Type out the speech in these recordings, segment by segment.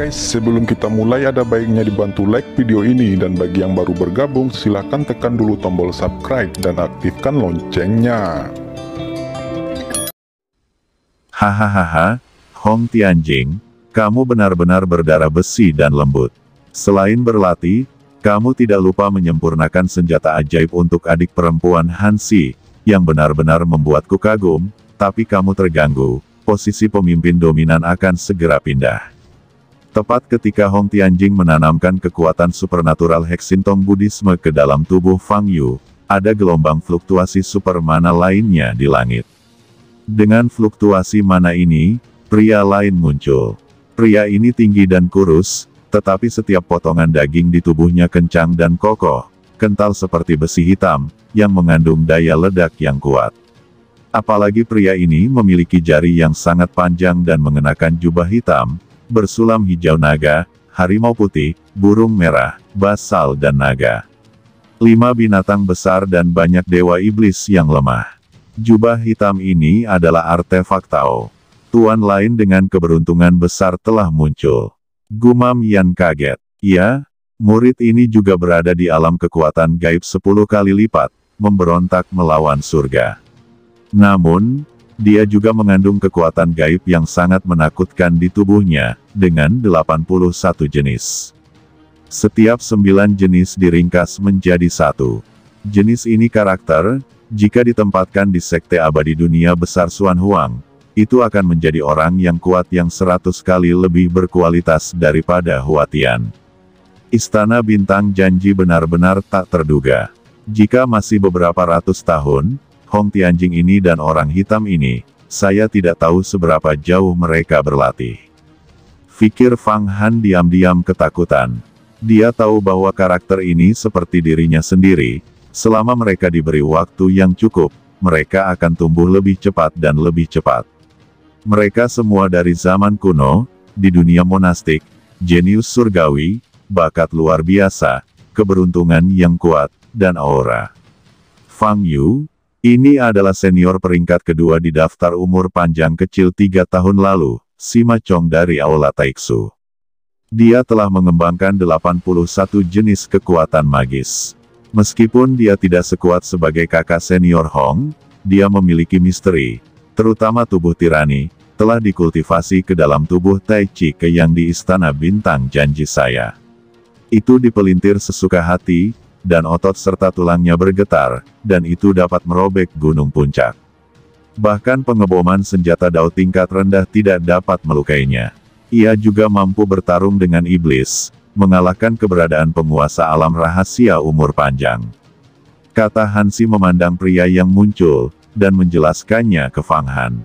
guys, sebelum kita mulai ada baiknya dibantu like video ini, dan bagi yang baru bergabung silahkan tekan dulu tombol subscribe dan aktifkan loncengnya. Hahaha, Hong Tianjing, kamu benar-benar berdarah besi dan lembut. Selain berlatih, kamu tidak lupa menyempurnakan senjata ajaib untuk adik perempuan Hansi, yang benar-benar membuatku kagum, tapi kamu terganggu, posisi pemimpin dominan akan segera pindah. Tepat ketika Hong Tianjing menanamkan kekuatan supernatural Hexintong Budisme ke dalam tubuh Fang Yu, ada gelombang fluktuasi super mana lainnya di langit. Dengan fluktuasi mana ini, pria lain muncul. Pria ini tinggi dan kurus, tetapi setiap potongan daging di tubuhnya kencang dan kokoh, kental seperti besi hitam, yang mengandung daya ledak yang kuat. Apalagi pria ini memiliki jari yang sangat panjang dan mengenakan jubah hitam, bersulam hijau naga, harimau putih, burung merah, basal dan naga. 5 binatang besar dan banyak dewa iblis yang lemah. Jubah hitam ini adalah artefak Tao. Tuan lain dengan keberuntungan besar telah muncul. Gumam Yan kaget. Ya, murid ini juga berada di alam kekuatan gaib 10 kali lipat, memberontak melawan surga. Namun, dia juga mengandung kekuatan gaib yang sangat menakutkan di tubuhnya, dengan 81 jenis. Setiap 9 jenis diringkas menjadi satu. Jenis ini karakter, jika ditempatkan di sekte abadi dunia besar Xuan Huang, itu akan menjadi orang yang kuat yang 100 kali lebih berkualitas daripada Huatian. Istana Bintang Janji benar-benar tak terduga. Jika masih beberapa ratus tahun, Hong Tianjing ini dan orang hitam ini, saya tidak tahu seberapa jauh mereka berlatih. Fikir Fang Han diam-diam ketakutan. Dia tahu bahwa karakter ini seperti dirinya sendiri, selama mereka diberi waktu yang cukup, mereka akan tumbuh lebih cepat dan lebih cepat. Mereka semua dari zaman kuno, di dunia monastik, jenius surgawi, bakat luar biasa, keberuntungan yang kuat, dan aura. Fang Yu, ini adalah senior peringkat kedua di daftar umur panjang kecil 3 tahun lalu, Sima Chong dari Aula Taiksu. Dia telah mengembangkan 81 jenis kekuatan magis. Meskipun dia tidak sekuat sebagai kakak senior Hong, dia memiliki misteri, terutama tubuh tirani, telah dikultivasi ke dalam tubuh Tai Chi Ke yang di Istana Bintang Janji saya. Itu dipelintir sesuka hati, dan otot serta tulangnya bergetar, dan itu dapat merobek gunung puncak. Bahkan pengeboman senjata Dao tingkat rendah tidak dapat melukainya. Ia juga mampu bertarung dengan iblis, mengalahkan keberadaan penguasa alam rahasia umur panjang. Kata Hansi memandang pria yang muncul, dan menjelaskannya ke Fang Han.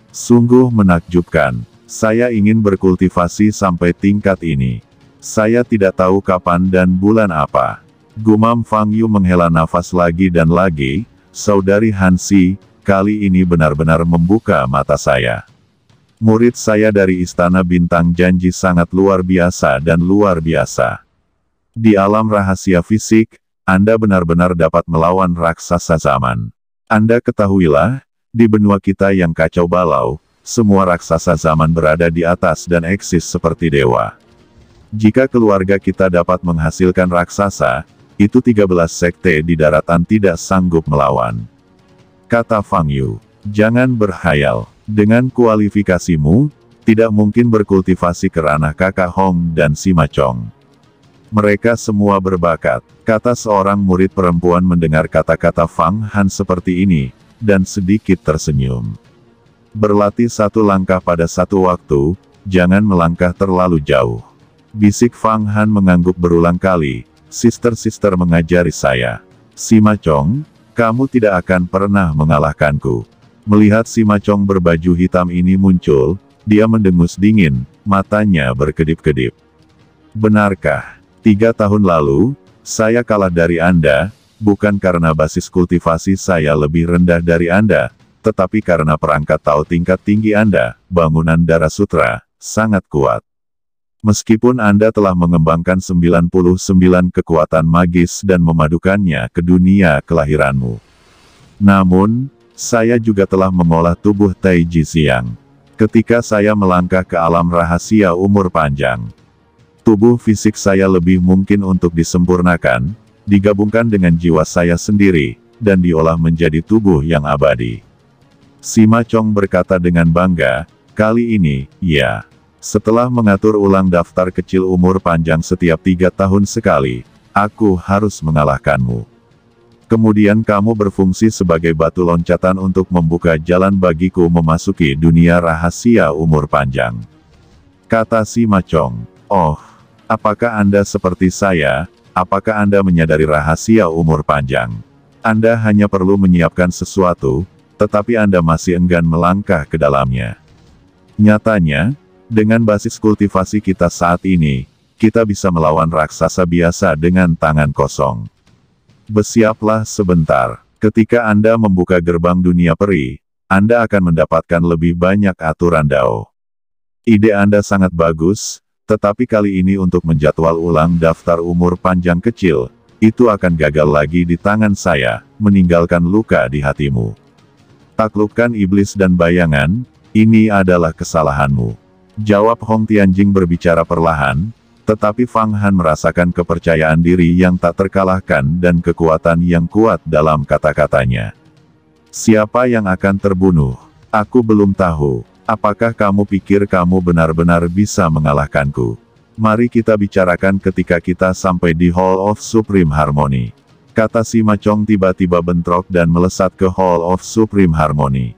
Sungguh menakjubkan, saya ingin berkultivasi sampai tingkat ini. Saya tidak tahu kapan dan bulan apa. Gumam Fang Yu menghela nafas lagi dan lagi, saudari Hansi, kali ini benar-benar membuka mata saya. Murid saya dari Istana Bintang Janji sangat luar biasa dan luar biasa. Di alam rahasia fisik, Anda benar-benar dapat melawan raksasa zaman. Anda ketahuilah, di benua kita yang kacau balau, semua raksasa zaman berada di atas dan eksis seperti dewa. Jika keluarga kita dapat menghasilkan raksasa, itu 13 sekte di daratan tidak sanggup melawan. Kata Fang Yu, jangan berhayal, dengan kualifikasimu, tidak mungkin berkultivasi ke ranah kakak Hong dan Sima Chong. Mereka semua berbakat, kata seorang murid perempuan mendengar kata-kata Fang Han seperti ini, dan sedikit tersenyum. Berlatih satu langkah pada satu waktu, jangan melangkah terlalu jauh. Bisik Fang Han mengangguk berulang kali. Sister-sister mengajari saya. Sima Chong, kamu tidak akan pernah mengalahkanku. Melihat Sima Chong berbaju hitam ini muncul, dia mendengus dingin, matanya berkedip-kedip. Benarkah? 3 tahun lalu, saya kalah dari Anda, bukan karena basis kultivasi saya lebih rendah dari Anda, tetapi karena perangkat Tao tingkat tinggi Anda, bangunan Dara Sutra, sangat kuat. Meskipun Anda telah mengembangkan 99 kekuatan magis dan memadukannya ke dunia kelahiranmu. Namun, saya juga telah mengolah tubuh Tai Ji Xiang. Ketika saya melangkah ke alam rahasia umur panjang, tubuh fisik saya lebih mungkin untuk disempurnakan, digabungkan dengan jiwa saya sendiri, dan diolah menjadi tubuh yang abadi. Sima Chong berkata dengan bangga, kali ini, ya. Setelah mengatur ulang daftar kecil umur panjang setiap 3 tahun sekali, aku harus mengalahkanmu. Kemudian kamu berfungsi sebagai batu loncatan untuk membuka jalan bagiku memasuki dunia rahasia umur panjang. Kata Sima Chong, oh, apakah Anda seperti saya? Apakah Anda menyadari rahasia umur panjang? Anda hanya perlu menyiapkan sesuatu, tetapi Anda masih enggan melangkah ke dalamnya. Nyatanya, dengan basis kultivasi kita saat ini, kita bisa melawan raksasa biasa dengan tangan kosong. Bersiaplah sebentar. Ketika Anda membuka gerbang dunia peri, Anda akan mendapatkan lebih banyak aturan Dao. Ide Anda sangat bagus, tetapi kali ini untuk menjadwal ulang daftar umur panjang kecil, itu akan gagal lagi di tangan saya, meninggalkan luka di hatimu. Taklukkan iblis dan bayangan, ini adalah kesalahanmu. Jawab Hong Tianjing berbicara perlahan, tetapi Fang Han merasakan kepercayaan diri yang tak terkalahkan dan kekuatan yang kuat dalam kata-katanya. Siapa yang akan terbunuh? Aku belum tahu. Apakah kamu pikir kamu benar-benar bisa mengalahkanku? Mari kita bicarakan ketika kita sampai di Hall of Supreme Harmony. Kata Sima Chong tiba-tiba bentrok dan melesat ke Hall of Supreme Harmony.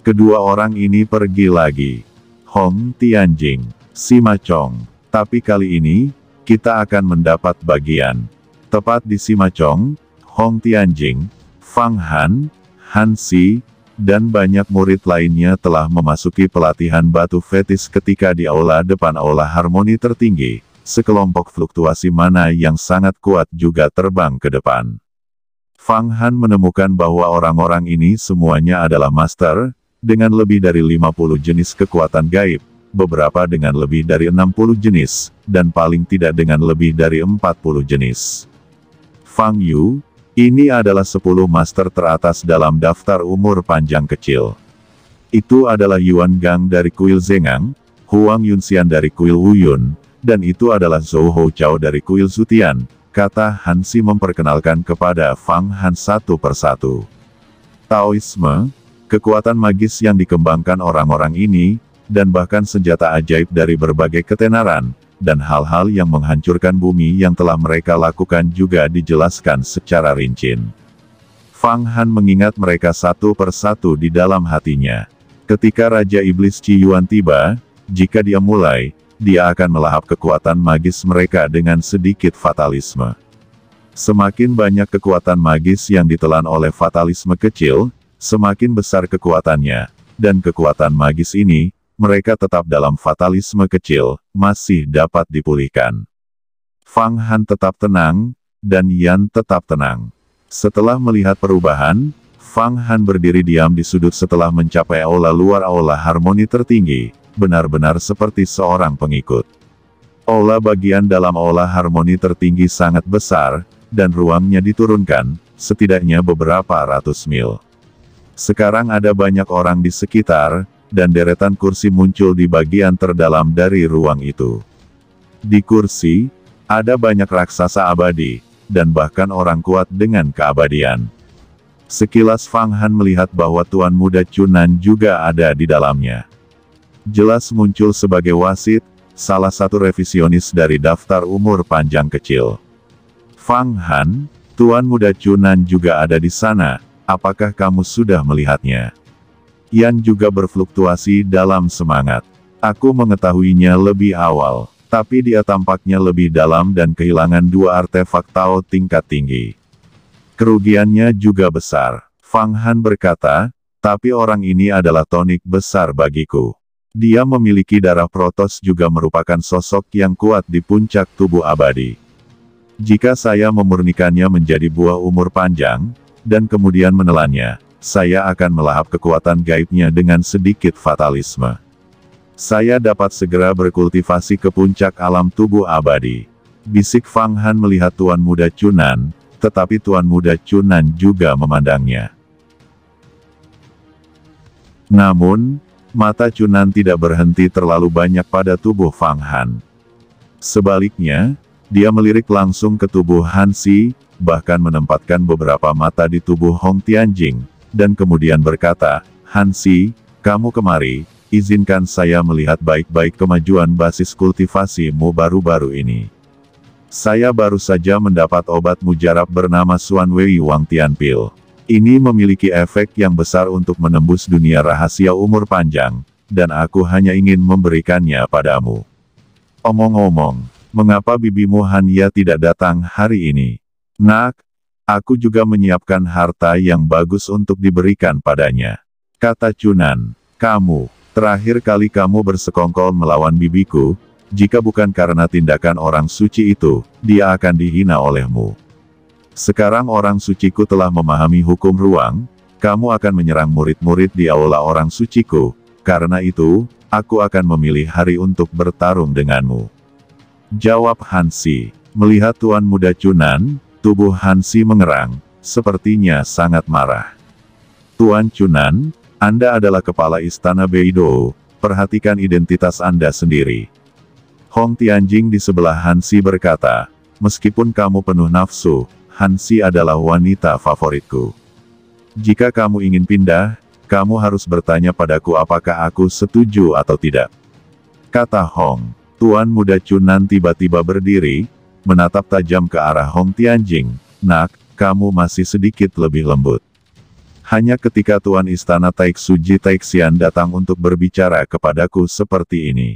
Kedua orang ini pergi lagi. Hong Tianjing, Sima Chong. Tapi kali ini, kita akan mendapat bagian. Tepat di Sima Chong, Hong Tianjing, Fang Han, Han Si, dan banyak murid lainnya telah memasuki pelatihan batu fetis ketika di aula depan aula harmoni tertinggi. Sekelompok fluktuasi mana yang sangat kuat juga terbang ke depan. Fang Han menemukan bahwa orang-orang ini semuanya adalah master, dengan lebih dari 50 jenis kekuatan gaib, beberapa dengan lebih dari 60 jenis, dan paling tidak dengan lebih dari 40 jenis. Fang Yu, ini adalah 10 master teratas dalam daftar umur panjang kecil. Itu adalah Yuan Gang dari kuil Zengang, Huang Yunxian dari kuil Wuyun, dan itu adalah Zhou Hou Chao dari kuil Zutian, kata Han Si memperkenalkan kepada Fang Han satu persatu. Taoisme, kekuatan magis yang dikembangkan orang-orang ini, dan bahkan senjata ajaib dari berbagai ketenaran, dan hal-hal yang menghancurkan bumi yang telah mereka lakukan juga dijelaskan secara rinci. Fang Han mengingat mereka satu persatu di dalam hatinya. Ketika Raja Iblis Qi Yuan tiba, jika dia mulai, dia akan melahap kekuatan magis mereka dengan sedikit fatalisme. Semakin banyak kekuatan magis yang ditelan oleh fatalisme kecil, semakin besar kekuatannya, dan kekuatan magis ini, mereka tetap dalam fatalisme kecil, masih dapat dipulihkan. Fang Han tetap tenang, dan Yan tetap tenang. Setelah melihat perubahan, Fang Han berdiri diam di sudut setelah mencapai aula luar aula harmoni tertinggi, benar-benar seperti seorang pengikut. Aula bagian dalam aula harmoni tertinggi sangat besar, dan ruangnya diturunkan, setidaknya beberapa ratus mil. Sekarang ada banyak orang di sekitar, dan deretan kursi muncul di bagian terdalam dari ruang itu. Di kursi, ada banyak raksasa abadi, dan bahkan orang kuat dengan keabadian. Sekilas Fang Han melihat bahwa Tuan Muda Chunan juga ada di dalamnya. Jelas muncul sebagai wasit, salah satu revisionis dari daftar umur panjang kecil. Fang Han, Tuan Muda Chunan juga ada di sana, apakah kamu sudah melihatnya? Yan juga berfluktuasi dalam semangat. Aku mengetahuinya lebih awal, tapi dia tampaknya lebih dalam dan kehilangan 2 artefak Tao tingkat tinggi. Kerugiannya juga besar. Fang Han berkata, tapi orang ini adalah tonik besar bagiku. Dia memiliki darah Protoss juga merupakan sosok yang kuat di puncak tubuh abadi. Jika saya memurnikannya menjadi buah umur panjang, dan kemudian menelannya, saya akan melahap kekuatan gaibnya dengan sedikit fatalisme. Saya dapat segera berkultivasi ke puncak alam tubuh abadi. Bisik Fang Han melihat Tuan Muda Chunan, tetapi Tuan Muda Chunan juga memandangnya. Namun, mata Cunan tidak berhenti terlalu banyak pada tubuh Fang Han. Sebaliknya, dia melirik langsung ke tubuh Hansi, bahkan menempatkan beberapa mata di tubuh Hong Tianjing, dan kemudian berkata, "Hansi, kamu kemari, izinkan saya melihat baik-baik kemajuan basis kultivasimu baru-baru ini. Saya baru saja mendapat obat mujarab bernama Xuan Wei Wang Tian Pil. Ini memiliki efek yang besar untuk menembus dunia rahasia umur panjang, dan aku hanya ingin memberikannya padamu. Omong-omong, mengapa bibimu Hanya tidak datang hari ini? Nak, aku juga menyiapkan harta yang bagus untuk diberikan padanya," kata Cunan. "Kamu, terakhir kali kamu bersekongkol melawan bibiku, jika bukan karena tindakan orang suci itu, dia akan dihina olehmu. Sekarang orang suciku telah memahami hukum ruang, kamu akan menyerang murid-murid di aula orang suciku, karena itu, aku akan memilih hari untuk bertarung denganmu," jawab Hansi. Melihat Tuan Muda Cunan, tubuh Hansi mengerang, sepertinya sangat marah. "Tuan Cunan, Anda adalah kepala istana Beidou, perhatikan identitas Anda sendiri." Hong Tianjing di sebelah Hansi berkata, "Meskipun kamu penuh nafsu, Hansi adalah wanita favoritku. Jika kamu ingin pindah, kamu harus bertanya padaku apakah aku setuju atau tidak," kata Hong. Tuan Muda Cunan tiba-tiba berdiri, menatap tajam ke arah Hong Tianjing. "Nak, kamu masih sedikit lebih lembut. Hanya ketika Tuan Istana Taiksuji Taixian datang untuk berbicara kepadaku seperti ini."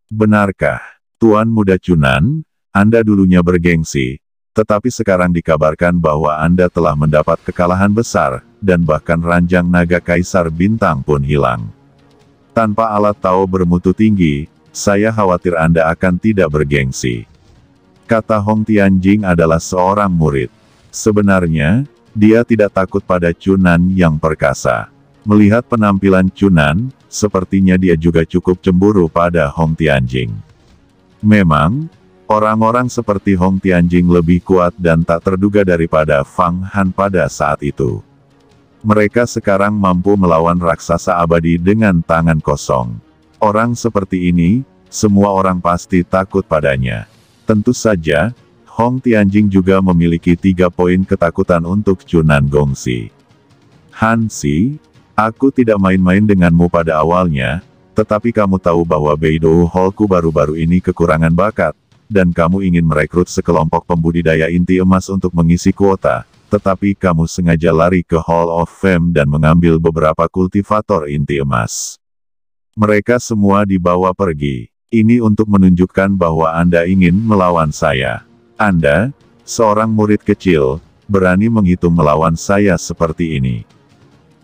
"Benarkah, Tuan Muda Cunan, Anda dulunya bergengsi, tetapi sekarang dikabarkan bahwa Anda telah mendapat kekalahan besar, dan bahkan ranjang naga Kaisar Bintang pun hilang. Tanpa alat tahu bermutu tinggi, saya khawatir Anda akan tidak bergengsi," kata Hong Tianjing adalah seorang murid. Sebenarnya, dia tidak takut pada Cunan yang perkasa. Melihat penampilan Cunan, sepertinya dia juga cukup cemburu pada Hong Tianjing. Memang, orang-orang seperti Hong Tianjing lebih kuat dan tak terduga daripada Fang Han pada saat itu. Mereka sekarang mampu melawan raksasa abadi dengan tangan kosong. Orang seperti ini, semua orang pasti takut padanya. Tentu saja, Hong Tianjing juga memiliki 3 poin ketakutan untuk Cunan Gongsi. "Hansi, aku tidak main-main denganmu pada awalnya, tetapi kamu tahu bahwa Beidou Hallku baru-baru ini kekurangan bakat, dan kamu ingin merekrut sekelompok pembudidaya inti emas untuk mengisi kuota, tetapi kamu sengaja lari ke Hall of Fame dan mengambil beberapa kultivator inti emas. Mereka semua dibawa pergi. Ini untuk menunjukkan bahwa Anda ingin melawan saya. Anda, seorang murid kecil, berani menghitung melawan saya seperti ini.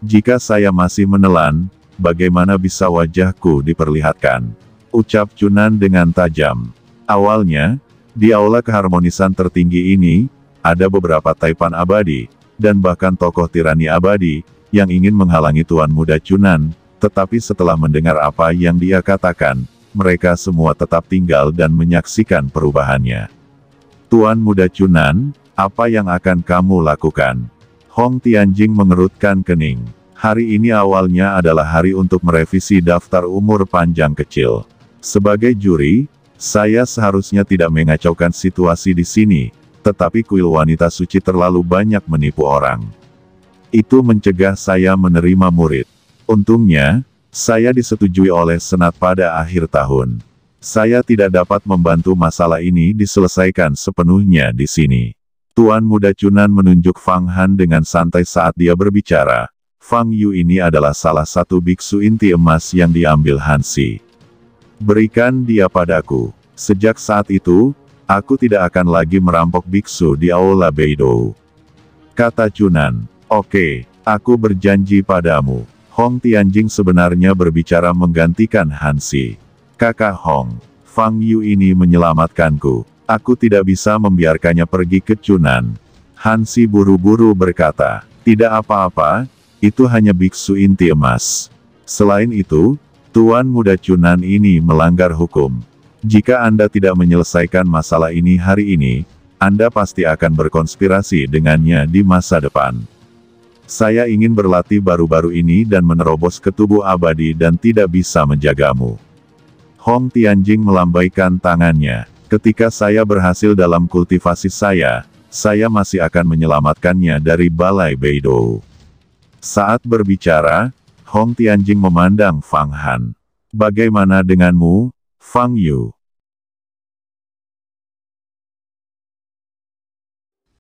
Jika saya masih menelan, bagaimana bisa wajahku diperlihatkan?" ucap Cunan dengan tajam. Awalnya, di aula keharmonisan tertinggi ini, ada beberapa taipan abadi, dan bahkan tokoh tirani abadi, yang ingin menghalangi Tuan Muda Cunan, tetapi setelah mendengar apa yang dia katakan, mereka semua tetap tinggal dan menyaksikan perubahannya. "Tuan Muda Cunan, apa yang akan kamu lakukan?" Hong Tianjing mengerutkan kening. Hari ini awalnya adalah hari untuk merevisi daftar umur panjang kecil. Sebagai juri, saya seharusnya tidak mengacaukan situasi di sini, tetapi kuil wanita suci terlalu banyak menipu orang. Itu mencegah saya menerima murid. Untungnya, saya disetujui oleh Senat pada akhir tahun. Saya tidak dapat membantu masalah ini diselesaikan sepenuhnya di sini. Tuan Muda Cunan menunjuk Fang Han dengan santai saat dia berbicara. Fang Yu ini adalah salah satu biksu inti emas yang diambil Hansi. Berikan dia padaku. Sejak saat itu, aku tidak akan lagi merampok biksu di Aula Beidou, kata Cunan. Oke, aku berjanji padamu. Hong Tianjing sebenarnya berbicara menggantikan Hansi. Kakak Hong, Fang Yu ini menyelamatkanku. Aku tidak bisa membiarkannya pergi ke Cunan. Hansi buru-buru berkata, tidak apa-apa, itu hanya biksu inti emas. Selain itu, Tuan Muda Cunan ini melanggar hukum. Jika Anda tidak menyelesaikan masalah ini hari ini, Anda pasti akan berkonspirasi dengannya di masa depan. Saya ingin berlatih baru-baru ini dan menerobos ke tubuh abadi dan tidak bisa menjagamu. Hong Tianjing melambaikan tangannya. Ketika saya berhasil dalam kultivasi saya masih akan menyelamatkannya dari Balai Beidou. Saat berbicara, Hong Tianjing memandang Fang Han. Bagaimana denganmu, Fang Yu?